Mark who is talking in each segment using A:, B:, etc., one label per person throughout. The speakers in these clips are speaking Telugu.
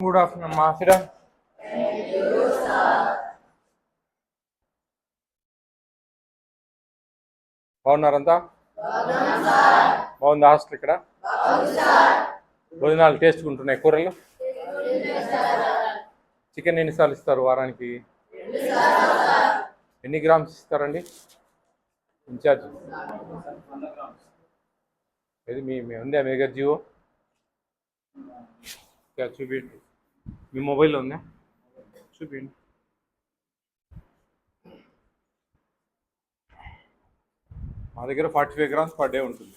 A: Good afternoon మాఫిరా. బాగున్నారంతా? బాగుంది హాస్టల్ ఇక్కడ. భోజనాలు టేస్ట్ ఉంటున్నాయి. కూరలు చికెన్ ఎన్నిసార్లు ఇస్తారు వారానికి? ఎన్ని గ్రామ్స్ ఇస్తారండి ఇన్ఛార్జ్? ఇది మీ ఉందా మీ దగ్గర జియో? చూపించండి. మీ మొబైల్లో ఉందా? చూపించండి. మా దగ్గర 45 గ్రామ్స్ పర్ డే ఉంటుంది.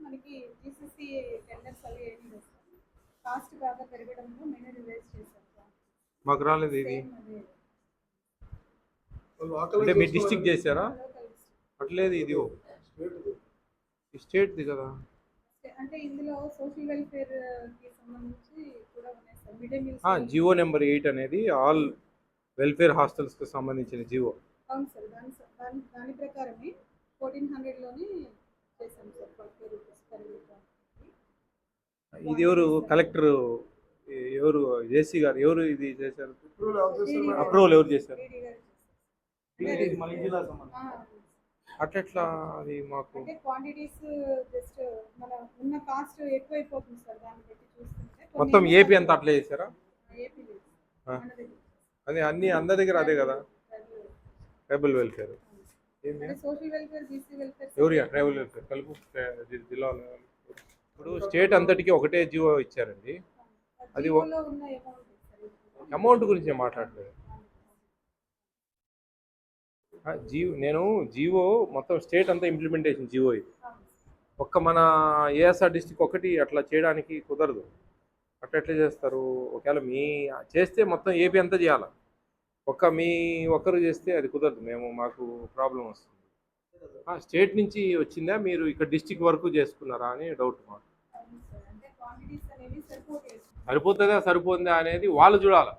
B: మనకి జీసీసీ టెండర్స్ అవి ఏమి వస్తాయి కాస్ట్ బాగా పెరగడంలో మెనూ రివైజ్ చేశారు.
A: మాకు రాలేదు ఇది. అంటే మీ డిస్ట్రిక్ట్ చేశారా? అట్లేదు ఇది స్టేట్ది కదా.
B: అంటే ఇందులో సోషల్ వెల్ఫేర్ కి సంబంధించి కూడా ఉన్నాయి sir. Mid day meals
A: GO number 8 అనేది ఆల్ వెల్ఫేర్ హాస్టల్స్కి సంబంధించిన జియో.
B: అవును సార్. దాని ప్రకారమే 1400లోనే చేశాం సార్. 40 rupees per week.
A: ఇది ఎవరు కలెక్టర్, ఎవరు జేసీ గారు ఎవరు ఇది చేశారు? అప్రూవల్ ఎవరు చేశారు? అట్లా అది మాకు
B: అంటే క్వాంటిటీస్ జస్ట్ మన ఉన్న కాస్ట్ ఎక్కువైపోతుంది సార్. దాన్ని బట్టి చూస్తుంటే
A: మొత్తం ఏపీ అంతా అట్లే చేశారా?
B: ఏపీ లేదు మన దగ్గర.
A: అదే అన్ని అందరి దగ్గర అదే కదా. ట్రైబల్ వెల్ఫేర్
B: అంటే సోషల్ వెల్ఫేర్, బీసీ వెల్ఫేర్
A: ఎవరు ట్రైబల్ వెల్ఫేర్ కలుపు జిల్లాలో. ఇప్పుడు స్టేట్ అంతటికి ఒకటే జియో ఇచ్చారండి. అది
B: జీవోలో ఉన్న
A: అమౌంట్ గురించి మాట్లాడలేదు. నేను జీవో మొత్తం స్టేట్ అంతా ఇంప్లిమెంటేషన్ జీవో ఇది. ఒక్క మన ఏఎస్ఆర్ డిస్టిక్ ఒకటి అట్లా చేయడానికి కుదరదు. అట్లా చేస్తారు. ఒకవేళ మీ చేస్తే మొత్తం ఏపీ అంతా చేయాలి. మీ ఒక్కరు చేస్తే అది కుదరదు. మాకు ప్రాబ్లం వస్తుంది. స్టేట్ నుంచి వచ్చిందా, మీరు ఇక్కడ డిస్టిక్ వరకు చేసుకున్నారా అని డౌట్ మాకు. సరిపోతుందా సరిపోతుందా అనేది వాళ్ళు చూడాలి.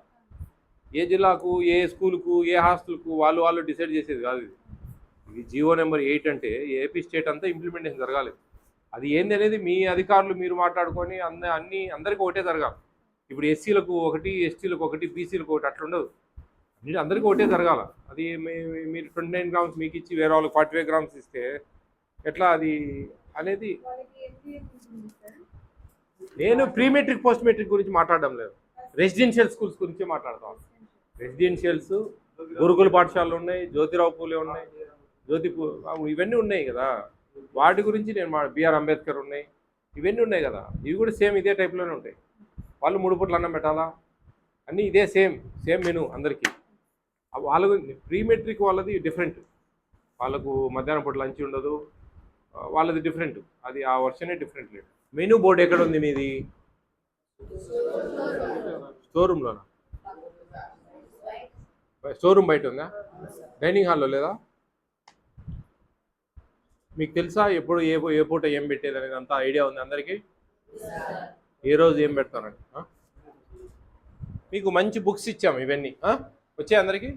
A: ఏ జిల్లాకు, ఏ స్కూల్కు, ఏ హాస్టల్కు వాళ్ళు డిసైడ్ చేసేది కాదు ఇది. ఇది జియో నెంబర్ 8 అంటే ఏపీ స్టేట్ అంతా ఇంప్లిమెంటేషన్ జరగాలి. అది ఏంది అనేది మీ అధికారులు మీరు మాట్లాడుకొని అందరికీ ఒకటే జరగాలి. ఇప్పుడు ఎస్సీలకు ఒకటి, ఎస్టీలకు ఒకటి, బీసీలకు ఒకటి అట్లా ఉండదు. అందరికీ ఒకటే జరగాల. అది మీరు 29 గ్రామ్స్ మీకు ఇచ్చి వేరే వాళ్ళకి 45 గ్రామ్స్ ఇస్తే ఎట్లా అది అనేది. నేను ప్రీ మెట్రిక్ పోస్ట్ మెట్రిక్ గురించి మాట్లాడడం లేదు. రెసిడెన్షియల్ స్కూల్స్ గురించి మాట్లాడతాం. రెసిడెన్షియల్స్ గురుకుల పాఠశాలలు ఉన్నాయి, జ్యోతిరావు పూలే ఉన్నాయి, ఇవన్నీ ఉన్నాయి కదా. వాటి గురించి నేను బిఆర్ అంబేద్కర్ ఉన్నాయి, ఇవన్నీ ఉన్నాయి కదా. ఇవి కూడా సేమ్ ఇదే టైప్లోనే ఉంటాయి. వాళ్ళు 3 పూటలు అన్నం పెట్టాలా, అన్నీ ఇదే సేమ్ మెనూ అందరికీ. వాళ్ళకు ప్రీ మెట్రిక్ వాళ్ళది డిఫరెంట్. వాళ్ళకు మధ్యాహ్నం పూట లంచ్ ఉండదు, వాళ్ళది డిఫరెంట్. అది ఆ వర్షనే డిఫరెంట్. లేదు మెనూ బోర్డు ఎక్కడ ఉంది మీది? స్టోర్ రూమ్లోనా? స్టోర్ రూమ్ బయట ఉందా? డైనింగ్ హాల్లో లేదా? మీకు తెలుసా ఎప్పుడు ఏ పూట ఏం పెట్టేది అనేది అంతా ఐడియా ఉంది అందరికీ? ఏ రోజు ఏం పెడతానండి? మీకు మంచి బుక్స్ ఇచ్చాము. ఇవన్నీ వచ్చాయి అందరికీ?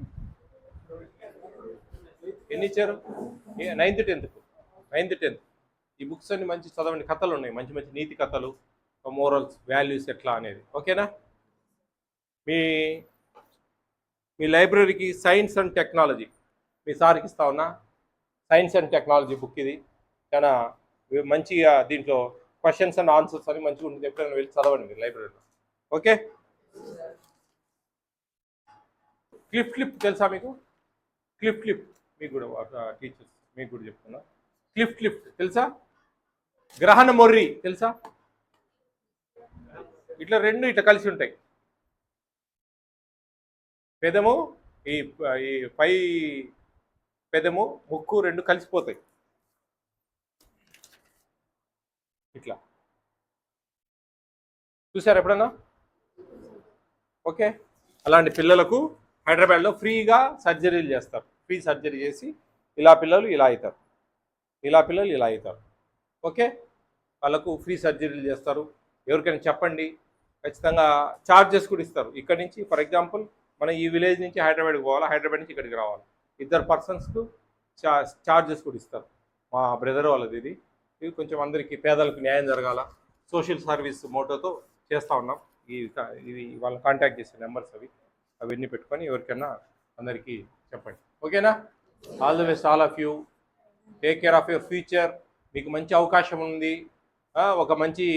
A: ఎన్ని ఇచ్చారు? 9th 10th. ఈ బుక్స్ అన్ని మంచి చదవండి. కథలు ఉన్నాయి, మంచి మంచి నీతి కథలు, మోరల్స్, వాల్యూస్ ఎట్లా అనేది. ఓకేనా? మీ లైబ్రరీకి సైన్స్ అండ్ టెక్నాలజీ మీ సార్కి ఇస్తా ఉన్నా. సైన్స్ అండ్ టెక్నాలజీ బుక్ ఇది చాలా మంచిగా, దీంట్లో క్వశ్చన్స్ అండ్ ఆన్సర్స్ అని మంచిగా ఉంటుంది. ఎప్పుడైనా వెళ్ళి చదవండి మీరు లైబ్రరీలో. ఓకే? క్లిప్ తెలుసా మీకు? క్లిప్ మీకు కూడా టీచర్స్ మీకు కూడా చెప్తున్నా. క్లిప్ తెలుసా? గ్రహణ మొర్రి తెలుసా? ఇట్లా రెండు ఇట్లా కలిసి ఉంటాయి. పెదము, ఈ పై పెదము, ముక్కు రెండు కలిసిపోతాయి ఇట్లా. చూసారు ఎప్పుడన్నా? ఓకే. అలాంటి పిల్లలకు హైదరాబాద్లో ఫ్రీగా సర్జరీలు చేస్తారు. ఫ్రీ సర్జరీ చేసి ఇలా పిల్లలు ఇలా అవుతారు, ఇలా పిల్లలు ఇలా అవుతారు. ఓకే? వాళ్ళకు ఫ్రీ సర్జరీలు చేస్తారు. ఎవరికైనా చెప్పండి, ఖచ్చితంగా ఛార్జెస్ కూడా ఇస్తారు. ఇక్కడ నుంచి ఫర్ ఎగ్జాంపుల్ మనం ఈ విలేజ్ నుంచి హైదరాబాద్కి పోవాలా, హైదరాబాద్ నుంచి ఇక్కడికి రావాలి. 2 పర్సన్స్కు ఛార్జెస్ కూడా ఇస్తారు. మా బ్రదర్ వాళ్ళది ఇది కొంచెం అందరికీ పేదలకు న్యాయం జరగాల, సోషల్ సర్వీస్ మోటోతో చేస్తూ ఉన్నాం. ఇవి వాళ్ళ కాంటాక్ట్ చేసే నెంబర్స్ అవన్నీ పెట్టుకొని ఎవరికైనా అందరికీ చెప్పండి. ఓకేనా? All the best all of you. Take care of your future. మీకు మంచి అవకాశం ఉంది. ఒక మంచి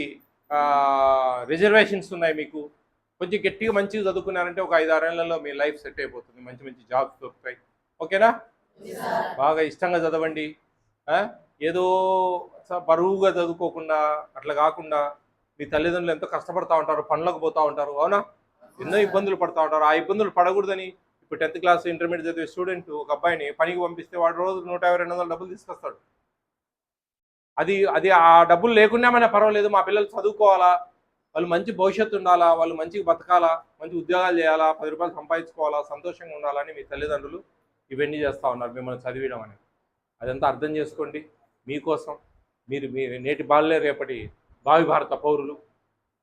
A: రిజర్వేషన్స్ ఉన్నాయి. మీకు కొంచెం గట్టిగా మంచిగా చదువుకున్నారంటే ఒక 5-6 ఏళ్లలో మీ లైఫ్ సెట్ అయిపోతుంది. మంచి మంచి జాబ్స్ దొరుకుతాయి. ఓకేనా? బాగా ఇష్టంగా చదవండి. ఏదో బరువుగా చదువుకోకుండా అట్లా కాకుండా మీ తల్లిదండ్రులు ఎంతో కష్టపడతా ఉంటారు, పనులకు పోతూ ఉంటారు, అవునా? ఎన్నో ఇబ్బందులు పడుతూ ఉంటారు. ఆ ఇబ్బందులు పడకూడదని ఇప్పుడు 10th క్లాస్ ఇంటర్మీడియట్ చదివే స్టూడెంట్ ఒక అబ్బాయిని పనికి పంపిస్తే వాడు రోజు 150-200 డబ్బులు తీసుకొస్తాడు. అది ఆ డబ్బులు లేకున్నామైనా పర్వాలేదు, మా పిల్లలు చదువుకోవాలా, వాళ్ళు మంచి భవిష్యత్తు ఉండాలా, వాళ్ళు మంచిగా బతకాలా, మంచి ఉద్యోగాలు చేయాలా, 10 రూపాయలు సంపాదించుకోవాలా, సంతోషంగా ఉండాలని మీ తల్లిదండ్రులు ఇవన్నీ చేస్తూ ఉన్నారు మిమ్మల్ని చదివించడం అనేది. అదంతా అర్థం చేసుకోండి. మీకోసం మీరు నేటి బాలలే రేపటి భావి భారత పౌరులు.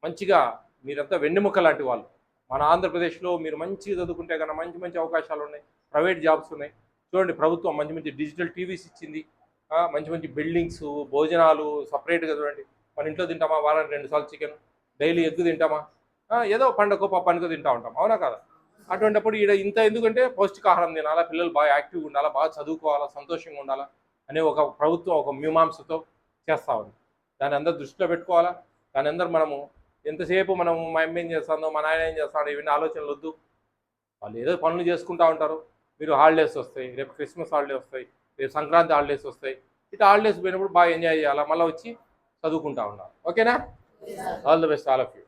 A: మంచిగా మీరంతా వెన్నెముక లాంటి వాళ్ళు. మన ఆంధ్రప్రదేశ్లో మీరు మంచిగా చదువుకుంటే కన్నా మంచి మంచి అవకాశాలు ఉన్నాయి. ప్రైవేట్ జాబ్స్ ఉన్నాయి. చూడండి, ప్రభుత్వం మంచి మంచి డిజిటల్ టీవీస్ ఇచ్చింది. మంచి మంచి బిల్డింగ్స్, భోజనాలు సపరేట్గా. చూడండి, మన ఇంట్లో తింటామా వారానికి 2 సార్లు చికెన్, డైలీ ఎగ్ తింటామా? ఏదో పండగ పప్పుకో తింటా ఉంటాం, అవునా కదా? అటువంటిప్పుడు ఈడ ఇంత ఎందుకంటే పౌష్టికాహారం తినాలా, పిల్లలు బాగా యాక్టివ్గా ఉండాలా, బాగా చదువుకోవాలా, సంతోషంగా ఉండాలా అనే ఒక ప్రభుత్వం ఒక మీమాంసతో చేస్తూ ఉంది. దాన్ని అందరూ దృష్టిలో పెట్టుకోవాలా. దాని అందరూ మనము ఎంతసేపు మనం మా అమ్మ ఏం చేస్తుందో, మా నాయన ఏం చేస్తాడో ఇవన్నీ ఆలోచనలు వద్దు. వాళ్ళు ఏదో పనులు చేసుకుంటూ ఉంటారు. మీరు హాలిడేస్ వస్తాయి, రేపు క్రిస్మస్ హాలిడే వస్తాయి, రేపు సంక్రాంతి హాలిడేస్ వస్తాయి. ఇట్లా హాలిడేస్ పోయినప్పుడు బాగా ఎంజాయ్ చేయాలా, మళ్ళీ వచ్చి చదువుకుంటూ ఉండాలి. ఓకేనా? All the best all of you.